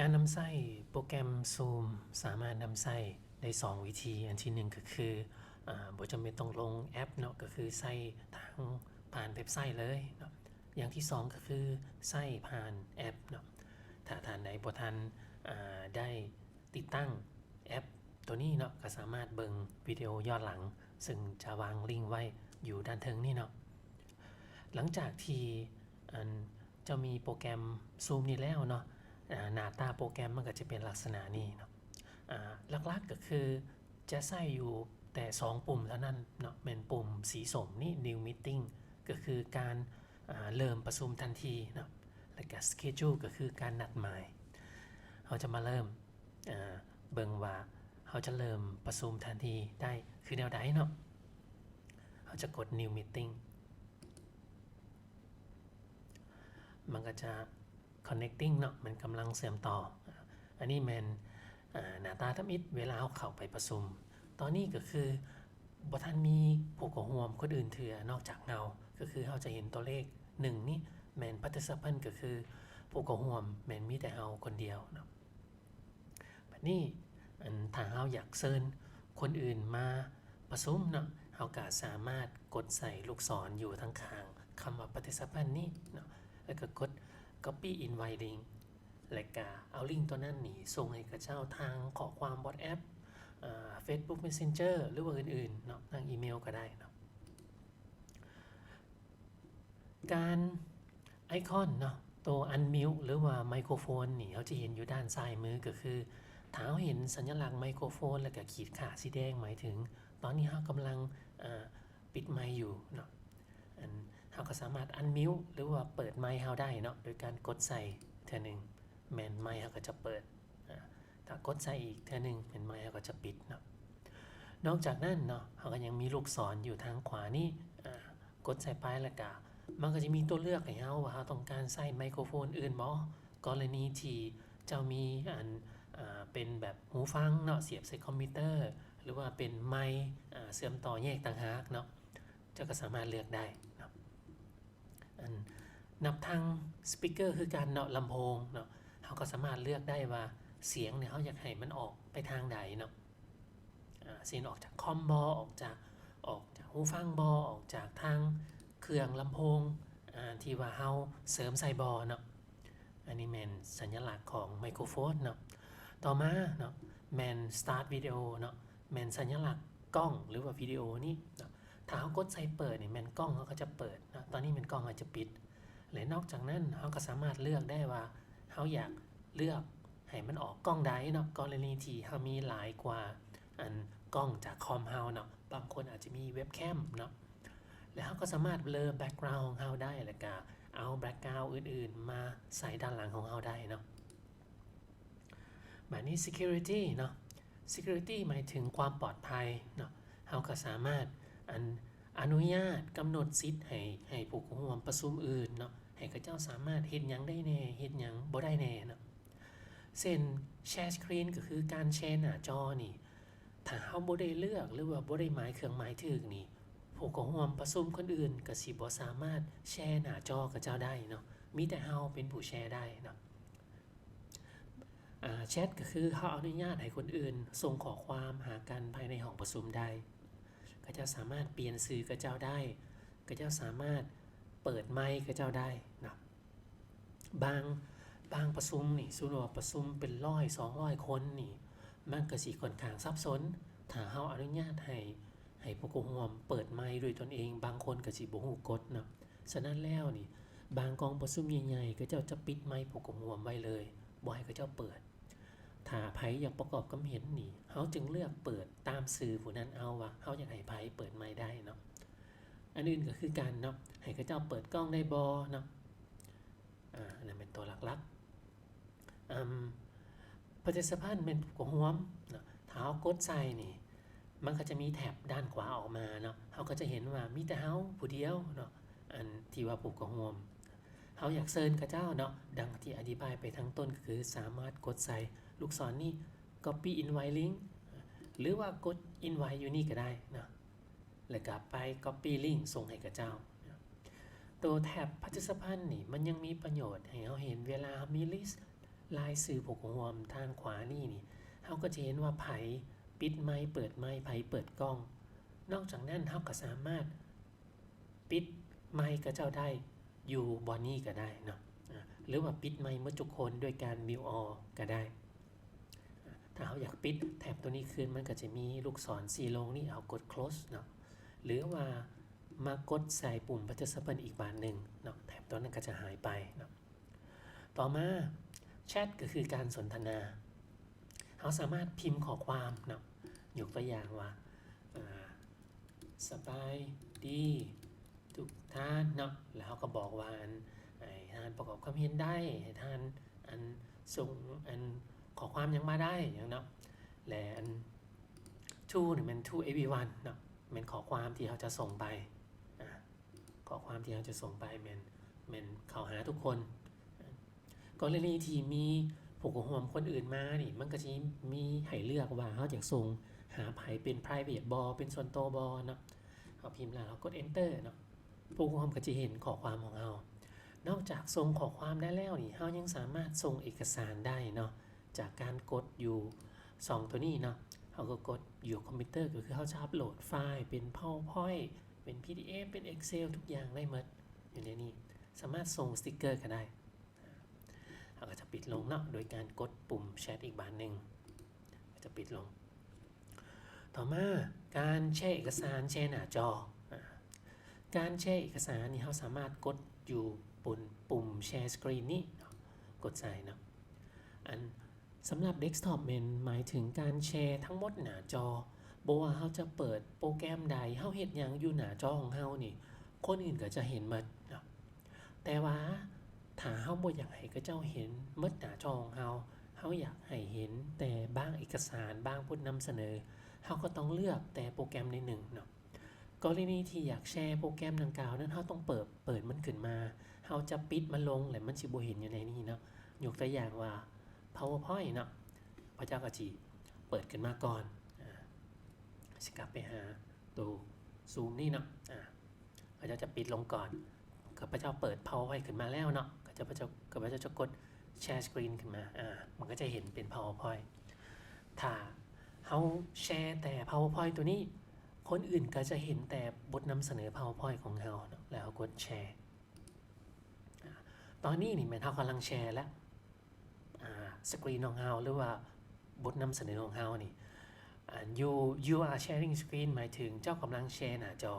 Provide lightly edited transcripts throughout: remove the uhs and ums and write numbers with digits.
การนำใช้โปรแกรม Zoom สามารถนำใช้ได้2วิธีอันที่1ก็คือบ่จำเป็นต้องลงแอปเนาะก็คือใช้ทางผ่านเว็บไซต์เลยเนาะอย่างที่2ก็คือใช้ผ่านแอปเนาะถ้าท่านใดบ่ทันได้ติดตั้งแอปตัวนี้เนาะก็สามารถเบิ่งวิดีโอย้อนหลังซึ่งจะวางลิงก์ไว้อยู่ด้านเทิงนี่เนาะหลังจากที่จะมีโปรแกรม Zoom นี้แล้วเนาะหน้าตาโปรแกรมมันก็จะเป็นลักษณะนี้เนาะหลักๆก็คือจะใส่อยู่แต่2ปุ่มเท่านั้นเนาะเป็นปุ่มสีส้มนี่ New Meeting ก็คือการเริ่มประชุมทันทีเนาะแล้วก็ Schedule ก็คือการนัดหมายเราจะมาเริ่มเบิ่งว่าเราจะเริ่มประชุมทันทีได้คือแนวใดเนาะเราจะกด New Meeting มันก็จะ connecting เนาะมันกำลังเชื่อมต่ออันนี้แมนหน้าตาทำอิฐเวลาเข้าไปประชุมตอนนี้ก็คือบ่ทันมีผู้เข้าร่วมคนอื่นเถือนอกจากเราก็คือเราจะเห็นตัวเลข1นี่แมน participant ก็คือผู้เข้าร่วมแมนมีแต่เราคนเดียวเนาะบัดนี้ถ้าเราอยากเชิญคนอื่นมาประชุมเนาะเราก็สามารถกดใส่ลูกศรอยู่ทางข้างคำว่า participant นี่เนาะแล้วก็กด copy invite link แล้วก็เอาลิงก์ตัวนั้นนี่ส่งให้กับเจ้าทางข้อความ WhatsApp Facebook Messenger หรือว่าอื่นๆเนาะทางอีเมลก็ได้เนาะการไอคอนเนาะตัว Unmute หรือว่าไมโครโฟนนี่เขาจะเห็นอยู่ด้านซ้ายมือก็คือถ้าเราเห็นสัญลักษณ์ไมโครโฟนแล้วก็ขีดขาสีแดงหมายถึงตอนนี้เรากำลังปิดไมค์อยู่เนาะเราก็สามารถ Unmute หรือว่าเปิดไมค์เราได้เนาะโดยการกดใส่เทื่อนึงแมนไมค์เราก็จะเปิดถ้ากดใส่อีกเทื่อนึงเป็นไมค์เราก็จะปิดเนาะนอกจากนั้นเนาะเราก็ยังมีลูกศรอยู่ทางขวานี่กดใส่ไปแล้วก็มันก็จะมีตัวเลือกให้เราว่าเราต้องการใส่ไมโครโฟนอื่นบ่กรณีที่เจ้ามีเป็นแบบหูฟังเนาะเสียบใส่คอมพิวเตอร์หรือว่าเป็นไมค์เชื่อมต่อแยกต่างหากเนาะเจ้าก็สามารถเลือกได้เนาะนับทางสปีกเกอร์คือการเนาะลำโพงเนาะเราก็สามารถเลือกได้ว่าเสียงเนี่ยเขาอยากให้มันออกไปทางใดเนาะเสียงออกจากคอมบอออกจากหูฟังบอออกจากทางเครื่องลำโพงที่ว่าเฮาเสริมใส่บอเนาะอันนี้แมนสัญลักษณ์ของไมโครโฟนเนาะต่อมาเนาะแมน start video เนาะแมนสัญลักษณ์กล้องหรือว่าวิดีโอนี่เนาะถ้าเขากดใส่เปิดเนี่ยแมนกล้องเขาก็จะเปิดนะตอนนี้แมนกล้องอาจจะปิดและนอกจากนั้นเขาก็สามารถเลือกได้ว่าเขาอยากเลือกให้มันออกกล้องใดเนาะกรณีที่เขามีหลายกว่ากล้องจากคอมเฮาเนาะบางคนอาจจะมีเว็บแคมเนาะแล้วเขาก็สามารถเบลอแบ็กกราวด์ของเขาได้แล้วก็เอาแบ็กกราวด์อื่นๆมาใส่ด้านหลังของเขาได้เนาะแบบนี้ security เนาะ security หมายถึงความปลอดภัยเนาะเขาก็สามารถอนุญาตกำหนดสิทธิ์ให้ผู้เข้าร่วมประชุมอื่นเนาะให้เขาเจ้าสามารถเห็นหยังได้แน่เห็นหยังบ่ได้แน่เนาะเช่นแชร์สกรีนก็คือการแชร์หน้าจอนี่ถ้าเขาบ่ได้เลือกหรือว่าบ่ได้หมายเครื่องหมายถูกนี่ผู้เข้าร่วมประชุมคนอื่นก็สิบ่สามารถแชร์หน้าจอกับเจ้าได้เนาะมีแต่เฮาเป็นผู้แชร์ได้เนาะแชทก็คือเขาอนุญาตให้คนอื่นส่งข้อความหากันภายในห้องประชุมได้ก็จะสามารถเปลี่ยนสื่อกับเจ้าได้ก็จะสามารถเปิดไมค์กับเจ้าได้นะบางประชุมนี่สมมุติว่าประชุมเป็น100-200 คนนี่มันก็สิค่อนข้างซับซ้อนถ้าเฮาอนุญาตให้ผู้เข้าร่วมเปิดไมค์ด้วยตนเองบางคนก็สิบ่ฮู้กฎเนาะฉะนั้นแล้วนี่บางกองประชุมใหญ่ๆก็เจ้าจะปิดไมค์ผู้เข้าร่วมไว้เลยบ่ให้เขาเจ้าเปิดถ้าไผอยากประกอบความเห็นนี่เฮาจึงเลือกเปิดตามสื่อผู้นั้นเอาว่าเฮาอยากให้ไผเปิดไมค์ได้เนาะอันอื่นก็คือการเนาะให้เขาเจ้าเปิดกล้องได้บ่เนาะนั่นเป็นตัวหลักๆparticipant เป็นผู้เข้าร่วมเนาะถ้าเฮากดใส่นี่มันก็จะมีแถบด้านขวาออกมาเนาะเฮาก็จะเห็นว่ามีแต่เฮาผู้เดียวเนาะอันที่ว่าผู้เข้าร่วมเฮาอยากเชิญกับเจ้าเนาะดังที่อธิบายไปทั้งต้นก็คือสามารถกดใส่ลูกศรนี่ copy invite link หรือว่ากด invite อยู่นี่ก็ได้นะแล้วก็ไป copy link ส่งให้กับเจ้าตัวแท็บ participant นี่มันยังมีประโยชน์ให้เราเห็นเวลามี list ลายสื่อผู้ร่วมทางขวานี่เราก็จะเห็นว่าไผปิดไมค์เปิดไมค์ไผเปิดกล้องนอกจากนั้นเราก็สามารถปิดไมค์กับเจ้าได้อยู่บอนนี่ก็ได้เนาะหรือว่าปิดไมค์เมื่อทุกคนด้วยการมิวออก็ได้ถ้าเราอยากปิดแถบตัวนี้ขึ้นมันก็จะมีลูกศรสีลงนี่เอากด close เนาะหรือว่ามากดใส่ปุ่ม participant อีกบานหนึ่งเนาะแถบตัวนั้นก็จะหายไปเนาะต่อมาแชทก็คือการสนทนาเราสามารถพิมพ์ข้อความเนาะยกตัวอย่างว่าสบายดีทุกท่านเนาะแล้วก็บอกว่าให้ท่านประกอบความเห็นได้ให้ท่านส่งขอความยังมาได้อย่างเนาะและto เนี่ยมัน to everyone เนาะมันขอความที่เขาจะส่งไปขอความที่เขาจะส่งไปมันเข้าหาทุกคนกรณีที่มีผู้ร่วมคนอื่นมานี่มันก็จะมีให้เลือกว่าเขาจะส่งหาไผเป็น private บอเป็นส่วนตัวบอเนาะเขาพิมพ์แล้วเรากด enter เนาะผู้ร่วมก็จะเห็นข้อความของเรานอกจากส่งข้อความได้แล้วนี่เรายังสามารถส่งเอกสารได้เนาะจากการกดอยู่2ตัวนี้เนาะเราก็กดอยู่คอมพิวเตอร์ก็คือเขาจะอัปโหลดไฟล์เป็น PowerPoint เป็น PDF เป็น Excel ทุกอย่างได้หมดอยู่ในนี้สามารถส่งสติกเกอร์ก็ได้เราก็จะปิดลงเนาะโดยการกดปุ่มแชทอีกบานหนึ่งก็จะปิดลงต่อมาการแชร์เอกสารแชร์หน้าจอการแชร์เอกสารนี่เราสามารถกดอยู่บนปุ่มแชร์สกรีนนี้กดใส่เนาะสำหรับเดสก์ท็อปมันหมายถึงการแชร์ทั้งหมดหน้าจอบ่ว่าเราจะเปิดโปรแกรมใดเราเฮ็ดหยังอยู่หน้าจอของเรานี่คนอื่นก็จะเห็นหมดเนาะแต่ว่าถ้าเราบ่อยากให้เขาเจ้าเห็นหมดหน้าจอของเราอยากให้เห็นแต่บางเอกสารบางบทนำเสนอเราก็ต้องเลือกแต่โปรแกรมในหนึ่งเนาะกรณีที่อยากแชร์โปรแกรมดังกล่าวนั้นเราต้องเปิดมันขึ้นมาเราจะปิดมันลงแล้วมันสิบ่เห็นอยู่ในนี้เนาะยกตัวอย่างว่า PowerPoint เนาะพระเจ้าก็จีเปิดขึ้นมาก่อนสิกลับไปหาตัวซูมนี่เนาะพระเจ้าจะปิดลงก่อนพระเจ้าเปิด PowerPoint ขึ้นมาแล้วเนาะพระเจ้าจะกดแชร์สกรีนขึ้นมามันก็จะเห็นเป็น PowerPoint ถ้าเขาแชร์แต่ PowerPoint ตัวนี้คนอื่นก็จะเห็นแต่บทนำเสนอ PowerPoint ของเราแล้วกดแชร์ตอนนี้นี่มันเขากำลังแชร์แล้วสกรีนของเราหรือว่าบทนำเสนอของเรานี่you are sharing screen หมายถึงเจ้ากำลังแชร์หน้าจอ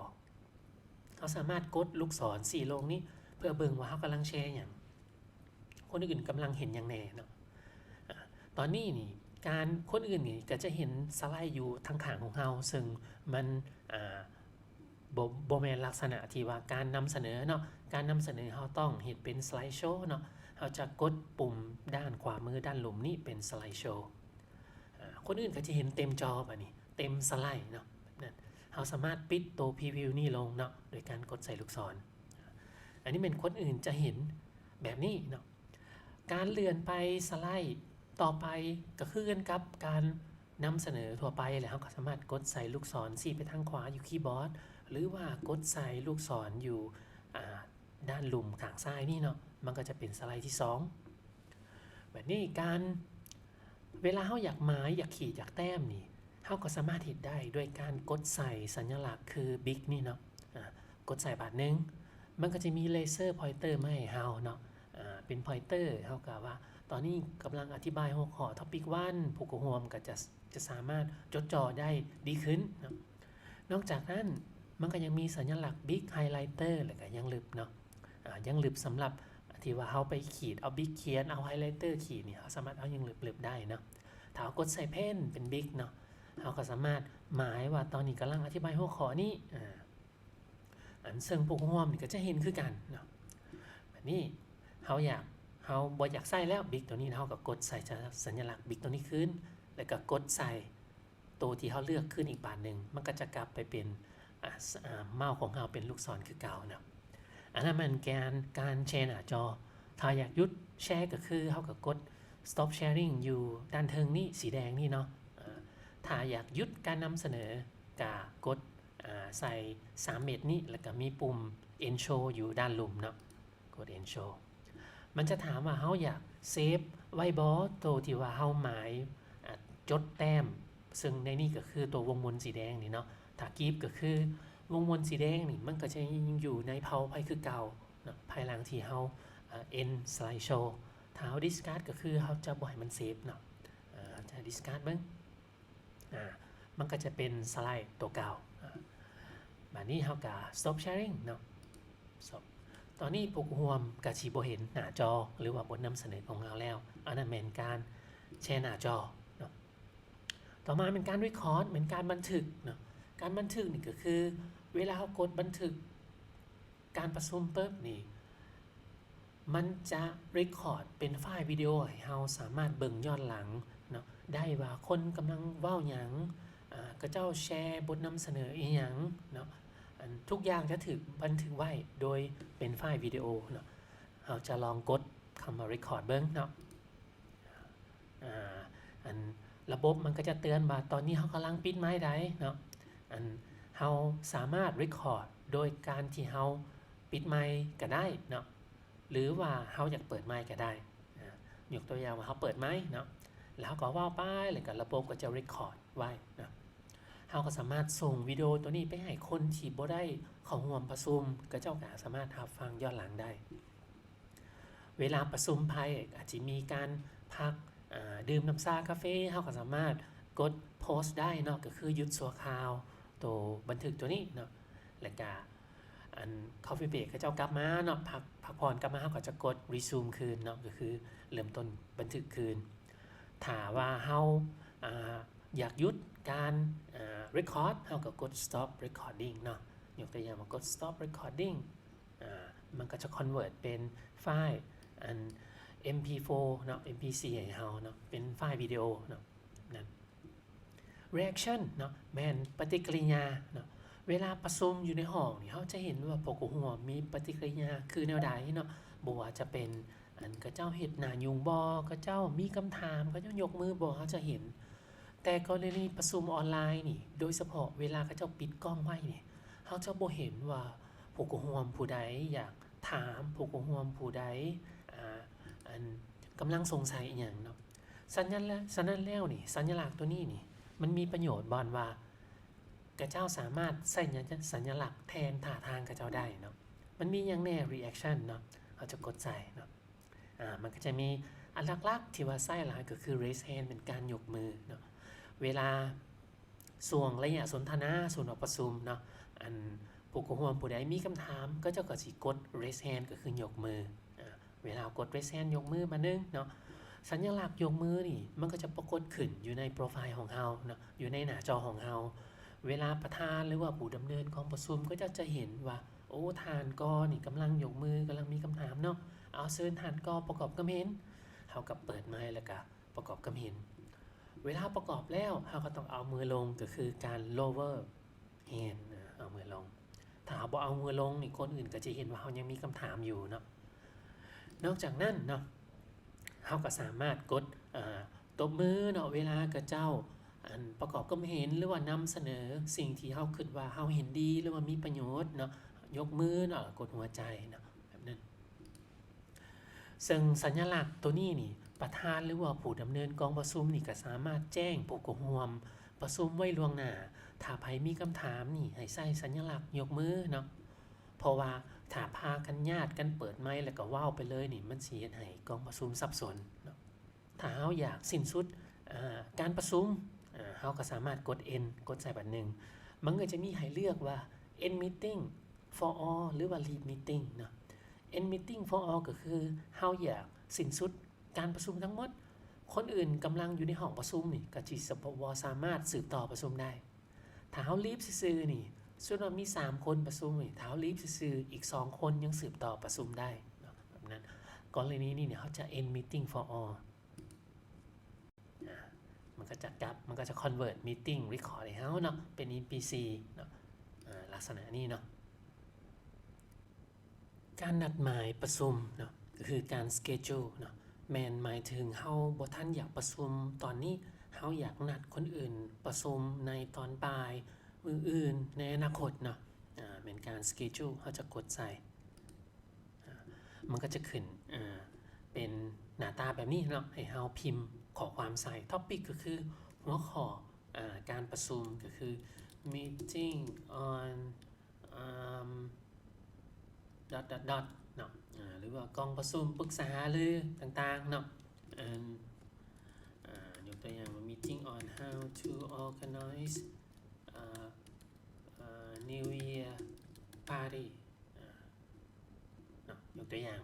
เขาสามารถกดลูกศร4ลงนี้เพื่อเบิ่งว่าเขากำลังแชร์อย่างคนอื่นกำลังเห็นอย่างแน่เนาะตอนนี้นี่การคนอื่นนี่ก็จะเห็นสไลด์อยู่ทางข้างของเราซึ่งมันบ่แม่นลักษณะที่ว่าการนำเสนอเนาะการนำเสนอเราต้องเห็นเป็นสไลด์โชว์เนาะเราจะกดปุ่มด้านขวามือด้านหลุมนี้เป็นสไลด์โชว์คนอื่นก็จะเห็นเต็มจอแบบนี้เต็มสไลด์เนาะนั่นเราสามารถปิดตัวพรีวิวนี่ลงเนาะโดยการกดใส่ลูกศรอันนี้เป็นคนอื่นจะเห็นแบบนี้เนาะการเลื่อนไปสไลด์ต่อไปก็คือกันกับการนำเสนอทั่วไปแล้วเราก็สามารถกดใส่ลูกศรสีไปทางขวาอยู่คีย์บอร์ดหรือว่ากดใส่ลูกศรอยู่ด้านหลุมข้างซ้ายนี่เนาะมันก็จะเป็นสไลด์ที่2แบบนี้การเวลาเราอยากหมายอยากขีดอยากแต้มนี่เราก็สามารถเห็นได้ด้วยการกดใส่สัญลักษณ์คือบิ๊กนี่เนาะกดใส่บาทนึงมันก็จะมีเลเซอร์พอยเตอร์มาให้เราเนาะเป็นพอยเตอร์เท่ากับว่าตอนนี้กำลังอธิบายหัวข้อท็อปิก1ผู้ร่วมก็จะสามารถจดจ่อได้ดีขึ้นเนาะนอกจากนั้นมันก็ยังมีสัญลักษณ์ Big Highlighter หรือก็ยังลึบเนาะยังลึบสำหรับที่ว่าเขาไปขีดเอา Big เขียนเอา Highlighter ขีดนี่เขาสามารถเอายังลึบได้เนาะถ้าเอากดใส่เพนเป็น Big เนาะเขาก็สามารถหมายว่าตอนนี้กำลังอธิบายหัวข้อนี้ซึ่งผู้ร่วมนี่ก็จะเห็นคือกันเนาะแบบนี้เขาบ่อยากใส่แล้ว Big ตัวนี้เขาก็กดใส่สัญลักษณ์ Big ตัวนี้ขึ้นแล้วก็กดใส่ตัวที่เขาเลือกขึ้นอีกบานหนึ่งมันก็จะกลับไปเป็นเมาส์ของเราเป็นลูกศรคือเก่านะอันนั้นมันการแชร์หน้าจอถ้าอยากหยุดแชร์ก็คือเขาก็กด stop sharing อยู่ด้านเทิงนี่สีแดงนี่เนาะถ้าอยากหยุดการนำเสนอกกดใส่3เม็ดนี้แล้วก็มีปุ่ม end show อยู่ด้านหลุมเนาะกด end show มันจะถามว่าเขาอยาก เซฟไว้บ่ตัวที่ว่าเฮาหมายจดแต้มซึ่งในนี้ก็คือตัววงมนสีแดงนี่เนาะถ้ากีบก็คือวงมนสีแดงนี่มันก็จะยังอยู่ในเพาไพ่คือเก่าเนาะภายหลังที่เฮาend slideshow ถ้าเฮา discard ก็คือเฮาจะบ่ให้มันเซฟเนาะจะ discard เบิ่งมันก็จะเป็นสไลด์ตัวเก่าบัดนี้เฮาก็ stop sharing เนาะ stop ตอนนี้ผู้ร่วมก็สิบ่เห็นหน้าจอหรือว่าบทนำเสนอของเราแล้วอันนั้นเป็นการแชร์หน้าจอเนาะต่อมาเป็นการ record เป็นการบันทึกเนาะการบันทึกนี่ก็คือเวลาเรากดบันทึกการประชุมปุ๊บนี่มันจะ record เป็นไฟล์วิดีโอให้เราสามารถเบิ่งย้อนหลังเนาะได้ว่าคนกำลังเว้าหยังก็เจ้าแชร์บทนำเสนออีหยังเนาะทุกอย่างจะถูกบันทึกไว้โดยเป็นไฟล์วิดีโอเนาะเราจะลองกดคำว่า record เบิ่งเนาะระบบมันก็จะเตือนว่าตอนนี้เขากำลังปิดไม้ได้เนาะเราสามารถ record โดยการที่เราปิดไมค์ก็ได้เนาะหรือว่าเราอยากเปิดไมค์ก็ได้ยกตัวอย่างว่าเราเปิดไมค์เนาะแล้วก็ว่าไปแล้วก็ระบบก็จะ record ไว้นะเราก็สามารถส่งวิดีโอตัวนี้ไปให้คนที่บ่ได้เข้าร่วมประชุมก็เจ้าก็สามารถรับฟังย้อนหลังได้เวลาประชุมภายอาจจะมีการพักดื่มน้ำชากาแฟเราก็สามารถกดโพสต์ได้เนาะก็คือหยุดชั่วคราวตัวบันทึกตัวนี้เนาะแล้วก็coffee break ก็เจ้ากลับมาเนาะพักผ่อนกลับมาเราก็จะกด resume คืนเนาะก็คือเริ่มต้นบันทึกคืนถ้าว่าเราอยากหยุดการrecord เราก็กด stop recording เนาะยกตัวอย่างว่ากด stop recording มันก็จะ convert เป็นไฟล์ MP4 เนาะ MP4 ให้เราเนาะเป็นไฟล์วิดีโอเนาะนั่น reaction เนาะแม่นปฏิกิริยาเนาะเวลาประชุมอยู่ในห้องนี่เขาจะเห็นว่าพวกหัวมีปฏิกิริยาคือแนวใดเนาะบ่ว่าจะเป็นก็เจ้าเฮ็ดหน้ายุงบ่ก็เจ้ามีคำถามก็เจ้ายกมือบ่เขาจะเห็นแต่กรณีประชุมออนไลน์นี่โดยเฉพาะเวลาเขาเจ้าปิดกล้องไว้นี่เขาจะบ่เห็นว่าพวกหัวผู้ใดอยากถามพวกหัวผู้ใดกำลังสงสัยอีหยังเนาะสัญญาณแล้วนี่สัญลักษณ์ตัวนี้นี่มันมีประโยชน์บ่ว่ากระเจ้าสามารถใส่สัญลักษณ์แทนท่าทางกระเจ้าได้เนาะมันมีอย่างแน่ reaction เนาะเราจะกดใส่เนาะมันก็จะมีอันหลักๆที่ว่าใส่หลายก็คือ raise hand เป็นการยกมือเนาะเวลาส่วงระยะสนทนาส่วนออกประชุมเนาะผู้ร่วมผู้ใดมีคำถามก็จะกดสิกด raise hand ก็คือยกมือเวลากด raise hand ยกมือมานึงเนาะสัญลักษณ์ยกมือนี่มันก็จะปรากฏขึ้นอยู่ในโปรไฟล์ของเราเนาะอยู่ในหน้าจอของเราเวลาประธานหรือว่าผู้ดำเนินของประชุมก็จะเห็นว่าโอ้ทานกอนี่กำลังยกมือกำลังมีคำถามเนาะเอาเชิญทานกอประกอบคำเห็นเขากับเปิดไมค์แล้วก็ประกอบคำเห็นเวลาประกอบแล้วเขาก็ต้องเอามือลงก็คือการ lower hand เอามือลงถ้าเขาบอกเอามือลงนี่คนอื่นก็จะเห็นว่าเขายังมีคำถามอยู่เนาะนอกจากนั้นเนาะเขาก็สามารถกดตบมือเนาะเวลากระเจ้าประกอบความเห็นหรือว่านำเสนอสิ่งที่เฮาคิดว่าเฮาเห็นดีหรือว่ามีประโยชน์เนาะยกมือเนาะกดหัวใจเนาะแบบนั้นซึ่งสัญลักษณ์ตัวนี้นี่ประธานหรือว่าผู้ดำเนินกองประชุมนี่ก็สามารถแจ้งผู้ร่วมประชุมไว้ล่วงหน้าถ้าใครมีคำถามนี่ให้ใส่สัญลักษณ์ยกมือเนาะเพราะว่าถ้าพากันญาติกันเปิดไมค์แล้วก็ว้าวไปเลยนี่มันสิเฮ็ดให้กองประชุมสับสนเนาะถ้าเฮาอยากสิ้นสุดการประชุมเราก็สามารถกด end กดใส่บัตรหนึ่งมันก็จะมีให้เลือกว่า end meeting for all หรือว่า leave meeting เนาะ end meeting for all ก็คือเราอยากสิ้นสุดการประชุมทั้งหมดคนอื่นกำลังอยู่ในห้องประชุมนี่ก็จะสามารถสืบต่อประชุมได้ถ้าเรา leave ซื่อๆนี่ส่วนว่ามี3คนประชุมนี่ถ้าเรา leave ซื่อๆอีก2คนยังสืบต่อประชุมได้เนาะแบบนั้นกรณีนี้เนี่ยเขาจะ end meeting for allมันก็จะ convert meeting record ให้เราเนาะเป็น NPC เนาะลักษณะนี้เนาะการนัดหมายประชุมเนาะก็คือการ schedule เนาะแม่นหมายถึงเฮาบ่ทันอยากประชุมตอนนี้เฮาอยากนัดคนอื่นประชุมในตอนบ่ายมื้ออื่นในอนาคตเนาะเป็นการ schedule เฮาจะกดใส่มันก็จะขึ้นเป็น หน้าตาแบบนี้เนาะให้เราพิมพ์ขอความใส่ topic ก็คือหัวข้อการประชุมก็คือ meeting onเนาะหรือว่ากองประชุมปรึกษาหรือต่างๆเนาะยกตัวอย่างว่า meeting on how to organize New Year Party เนาะยกตัวอย่าง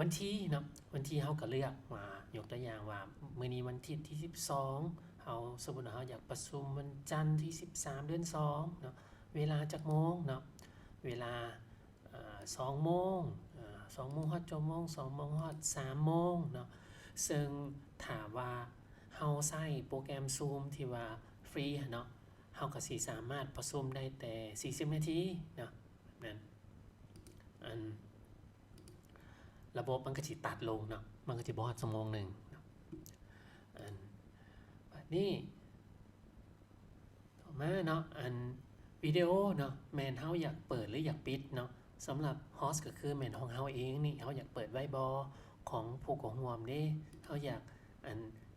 วันที่เนาะวันที่เขาก็เลือกว่ายกตัวอย่างว่ามื้อนี้วันที่12เขาสมมุติว่าเขาอยากประชุมวันจันทร์ที่13เดือน2เนาะเวลาจักโมงเนาะเวลา2 โมง2 โมงฮอดจมง2 โมงฮอด3 โมงเนาะซึ่งถามว่าเฮาใช้โปรแกรม Zoom ที่ว่าฟรีเนาะเฮาก็สิสามารถประชุมได้แต่40นาทีเนาะแบบนั้นระบบมันก็สิตัดลงเนาะมันก็สิบ่ฮอดชั่วโมงนึงเนาะบัดนี้ต่อมาเนาะวิดีโอเนาะแม่นเฮาอยากเปิดหรืออยากปิดเนาะสำหรับโฮสต์ก็คือแม่นของเฮาเองนี่เฮาอยากเปิดไว้บ่ของผู้ของร่วมเด้เฮาอยาก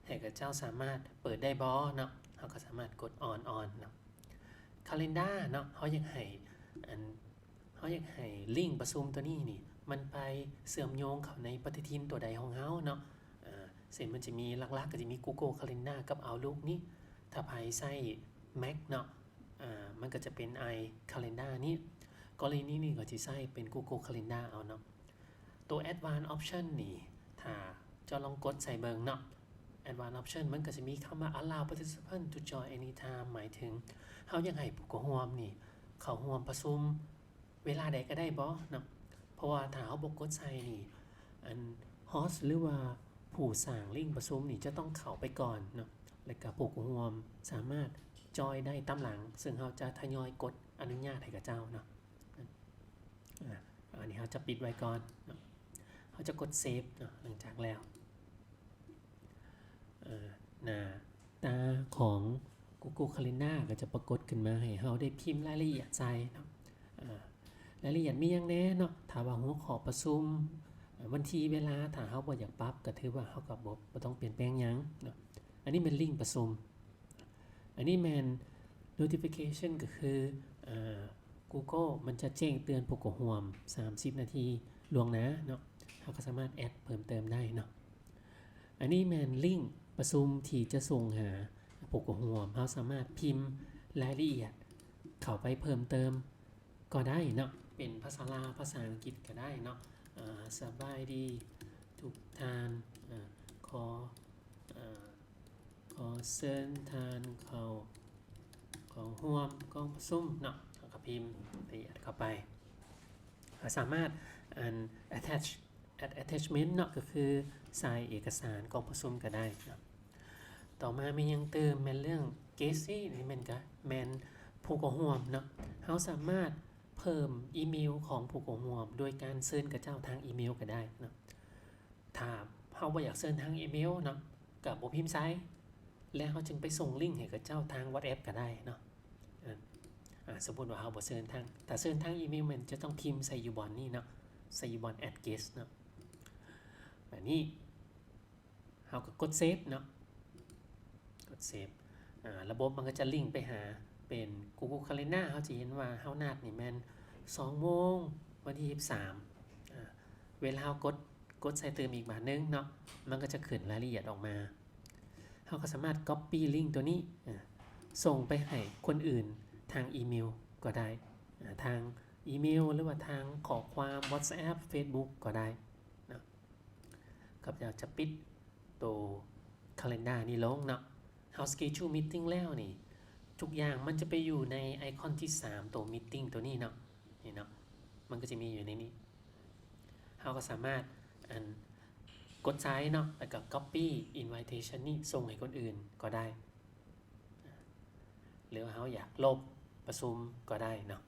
ให้กับเจ้าสามารถเปิดได้บ่เนาะเฮาก็สามารถกด on เนาะ calendar เนาะเฮาอยากให้ลิงก์ประชุมตัวนี้นี่มันไปเชื่อมโยงเข้าในปฏิทินตัวใดของเฮาเนาะเช่นมันจะมีหลักๆก็จะมี Google Calendar กับ Outlook นี่ถ้าใครใช้ Mac เนาะมันก็จะเป็น iCalendar นี่กรณีนี้ก็จะใช้เป็น Google Calendar เอาเนาะตัว Advanced Option นี่ถ้าจะลองกดใส่เบิ่งเนาะ Advanced Option มันก็จะมีคำว่า Allow participants to join anytime หมายถึงเฮาอยากให้ผู้เข้าร่วมนี่เข้าร่วมประชุมเวลาใดก็ได้บ่เนาะเพราะว่าถ้าเฮาบ่กดใส่นี่โฮสต์หรือว่าผู้สร้างลิงก์ประชุมนี่จะต้องเข้าไปก่อนเนาะแล้วก็ผู้เข้าร่วมสามารถจอยได้ตามหลังซึ่งเฮาจะทยอยกดอนุญาตให้กับเจ้าเนาะอันนี้เฮาจะปิดไว้ก่อนเนาะเฮาจะกดเซฟเนาะหลังจากแล้วหน้าตาของ Google Calendar ก็จะปรากฏขึ้นมาให้เฮาได้พิมพ์รายละเอียดใส่เนาะรายละเอียดมีหยังแน่เนาะถ้าว่าหัวข้อประชุมวันที่เวลาถ้าเฮาบ่อยากปรับก็ถือว่าเฮาก็บ่ต้องเปลี่ยนแปลงหยังเนาะอันนี้เป็นลิงก์ประชุมอันนี้แม่น notification ก็คือGoogle มันจะแจ้งเตือนผู้เข้าร่วม30นาทีล่วงหน้าเนาะเฮาก็สามารถแอดเพิ่มเติมได้เนาะอันนี้แม่นลิงก์ประชุมที่จะส่งหาผู้เข้าร่วมเฮาสามารถพิมพ์รายละเอียดเข้าไปเพิ่มเติมก็ได้เนาะเป็นภาษาลาวภาษาอังกฤษก็ได้เนาะสบายดีทุกท่านขอเชิญท่านเข้าร่วมกองประชุมเนาะแล้วก็พิมพ์ละเอียดเข้าไปสามารถattachment เนาะก็คือใส่เอกสารกองประชุมก็ได้เนาะต่อมามียังเติมแม่นเรื่อง guest นี่แม่นก็แม่นผู้เข้าร่วมเนาะเฮาสามารถเพิ่มอีเมลของผู้เข้าร่วมโดยการเชิญกับเจ้าทางอีเมลก็ได้เนาะถ้าเฮาบ่อยากเชิญทางอีเมลเนาะก็บ่พิมพ์ใส่แล้วเฮาจึงไปส่งลิงก์ให้กับเจ้าทาง WhatsApp ก็ได้เนาะสมมุติว่าเฮาบ่เชิญทางแต่เชิญทางอีเมลมันจะต้องพิมพ์ใส่อยู่บนนี้เนาะใส่อยู่บน add guest เนาะแบบนี้เฮาก็กดเซฟเนาะกดเซฟระบบมันก็จะลิงก์ไปหาเป็น Google Calendar เฮาจะเห็นว่าเฮานัดนี่แม่น2 โมงวันที่23เวลาเฮากดใส่เติมอีกบาทนึงเนาะมันก็จะขึ้นรายละเอียดออกมาเฮาก็สามารถ copy ลิงก์ตัวนี้ส่งไปให้คนอื่นทางอีเมลก็ได้ทางอีเมลหรือว่าทางข้อความ WhatsApp Facebook ก็ได้นะก็จะปิดตัว Calendar นี้ลงเนาะเฮา schedule meeting แล้วนี่ทุกอย่างมันจะไปอยู่ในไอคอนที่3ตัว meeting ตัวนี้เนาะนี่เนาะมันก็จะมีอยู่ในนี้เฮาก็สามารถกดใช้เนาะแล้วก็ copy invitation นี้ส่งให้คนอื่นก็ได้หรือเฮาอยากลบประชุมก็ได้เนาะ